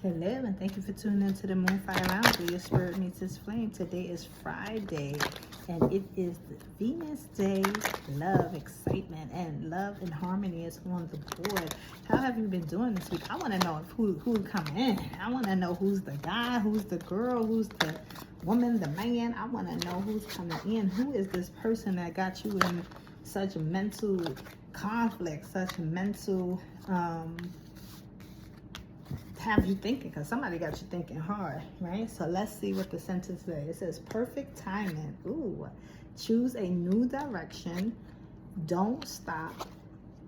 Hello, and thank you for tuning into the Moonfire Lounge where your spirit meets its flame. Today is Friday, and it is the Venus Day. Love, excitement, and love and harmony is on the board. How have you been doing this week? I want to know who come in. I want to know who's the guy, who's the girl, who's the woman, the man. I want to know who's coming in. Who is this person that got you in such mental conflict, such mental have you thinking, because somebody got you thinking hard, right? So let's see what the sentence says. It says perfect timing. Ooh, choose a new direction, don't stop,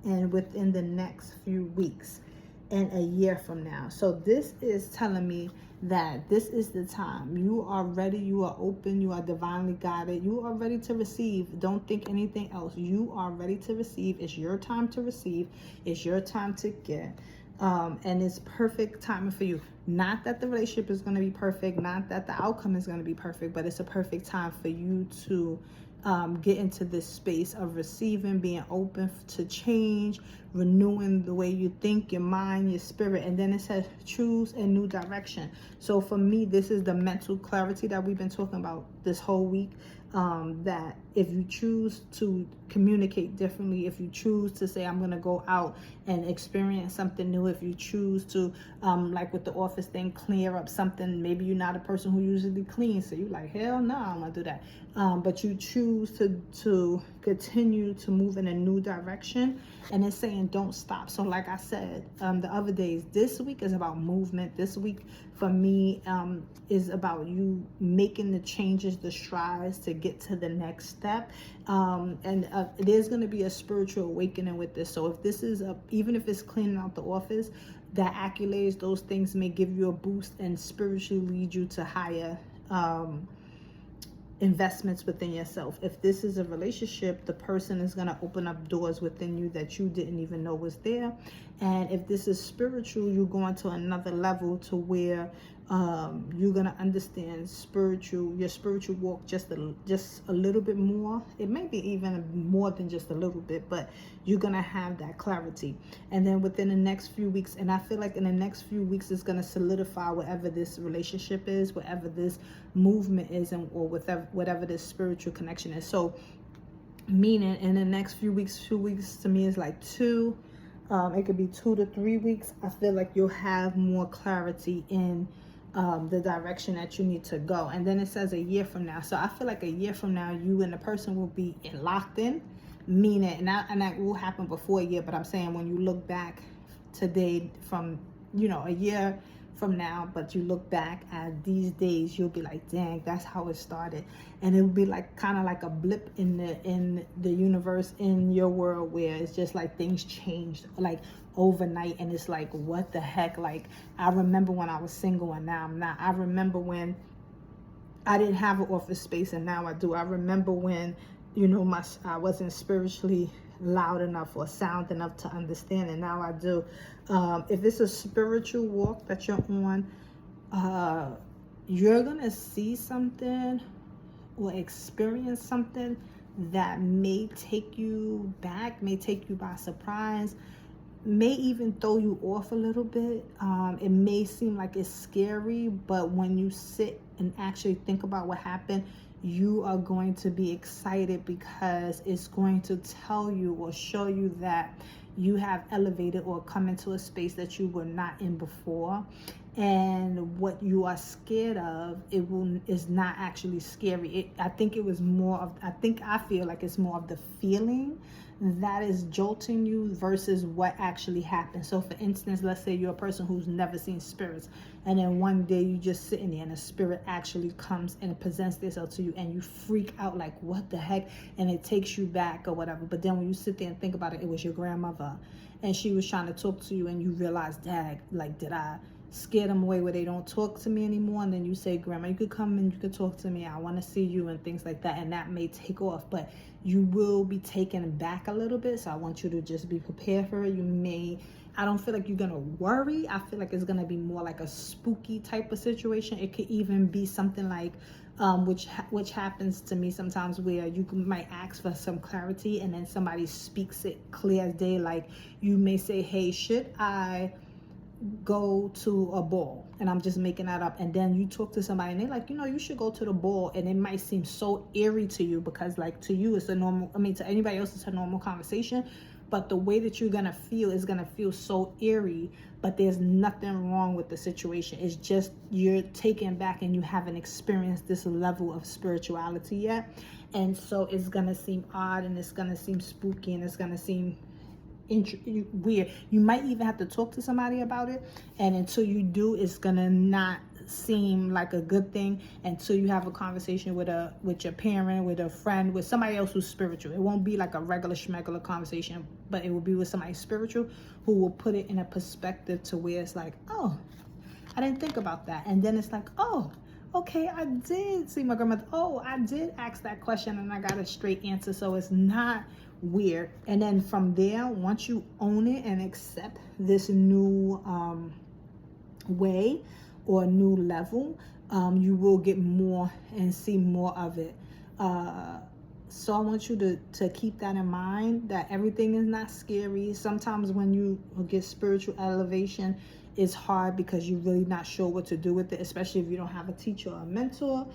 and within the next few weeks and a year from now. So this is telling me that this is the time. You are ready, you are open, you are divinely guided, you are ready to receive. Don't think anything else. You are ready to receive. It's your time to receive. It's your time to get. And it's perfect timing for you. Not that the relationship is going to be perfect, not that the outcome is going to be perfect, but it's a perfect time for you to get into this space of receiving, being open to change, renewing the way you think, your mind, your spirit. And then it says choose a new direction. So for me, this is the mental clarity that we've been talking about this whole week. That if you choose to communicate differently, if you choose to say, I'm going to go out and experience something new, if you choose to, like with the office thing, clear up something, maybe you're not a person who usually cleans, so you're like, hell no, I don't want to do that. But you choose to continue to move in a new direction, and it's saying don't stop. So like I said the other days, this week is about movement. This week for me is about you making the changes, the strides to get to the next step. And it is going to be a spiritual awakening with this. So if this is even if it's cleaning out the office, the accolades, those things may give you a boost and spiritually lead you to higher investments within yourself. If this is a relationship, the person is going to open up doors within you that you didn't even know was there. And if this is spiritual, you're going to another level to where you're going to understand your spiritual walk just a little bit more. It may be even more than just a little bit, but you're going to have that clarity. And then within the next few weeks, and I feel like in the next few weeks, it's going to solidify whatever this relationship is, whatever this movement is, and or whatever this spiritual connection is. So meaning in the next few weeks to me is like it could be 2 to 3 weeks. I feel like you'll have more clarity in the direction that you need to go. And then it says a year from now. So I feel like a year from now, you and the person will be locked in, meaning, and that will happen before a year, but I'm saying when you look back today from, a year from now, but you look back at these days, you'll be like, dang, that's how it started. And it'll be like kind of like a blip in the universe, in your world, where it's just like things changed like overnight, and it's like, what the heck? Like, I remember when I was single and now I'm not. I remember when I didn't have an office space and now I do. I remember when I wasn't spiritually loud enough or sound enough to understand, and now I do. If it's a spiritual walk that you're on, you're gonna see something or experience something that may take you back, may take you by surprise, may even throw you off a little bit. It may seem like it's scary, but when you sit and actually think about what happened, you are going to be excited, because it's going to tell you or show you that you have elevated or come into a space that you were not in before. And what you are scared of, is not actually scary. I feel like it's more of the feeling that is jolting you versus what actually happened. So for instance, let's say you're a person who's never seen spirits, and then one day you just sitting there and a spirit actually comes and presents themselves to you, and you freak out like, what the heck? And it takes you back or whatever. But then when you sit there and think about it, it was your grandmother, and she was trying to talk to you, and you realize, dang, like, did I scare them away where they don't talk to me anymore? And then you say, grandma, you could come and you could talk to me, I want to see you, and things like that. And that may take off, but you will be taken back a little bit. So I want you to just be prepared for it. I don't feel like you're gonna worry. I feel like it's gonna be more like a spooky type of situation. It could even be something like which happens to me sometimes, where you might ask for some clarity and then somebody speaks it clear as day. Like, you may say, hey, should I go to a ball, and I'm just making that up, and then you talk to somebody and they're like, you should go to the ball, and it might seem so eerie to you because like to you it's a normal, to anybody else it's a normal conversation, but the way that you're gonna feel is gonna feel so eerie, but there's nothing wrong with the situation. It's just you're taken back and you haven't experienced this level of spirituality yet, and so it's gonna seem odd, and it's gonna seem spooky, and it's gonna seem weird. You might even have to talk to somebody about it, and until you do, it's gonna not seem like a good thing until you have a conversation with your parent, with a friend, with somebody else who's spiritual. It won't be like a regular schmegular conversation, but it will be with somebody spiritual who will put it in a perspective to where it's like, oh, I didn't think about that. And then it's like, oh, okay, I did see my grandmother. Oh, I did ask that question and I got a straight answer. So it's not weird. And then from there, once you own it and accept this new way or new level, you will get more and see more of it. So I want you to keep that in mind, that everything is not scary. Sometimes when you get spiritual elevation, it's hard because you're really not sure what to do with it, especially if you don't have a teacher or a mentor.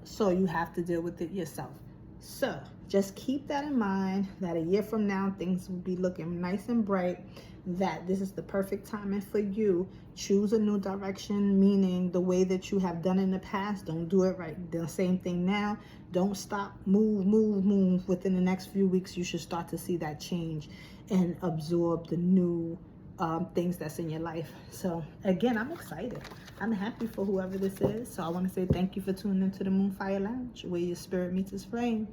So you have to deal with it yourself. So just keep that in mind, that a year from now, things will be looking nice and bright, that this is the perfect timing for you. Choose a new direction, meaning the way that you have done in the past, don't do it right. The same thing now. Don't stop, move, move, move. Within the next few weeks, you should start to see that change and absorb the new things that's in your life. So again, I'm excited. I'm happy for whoever this is. So I want to say thank you for tuning into the Moonfire Lounge, where your spirit meets its flame.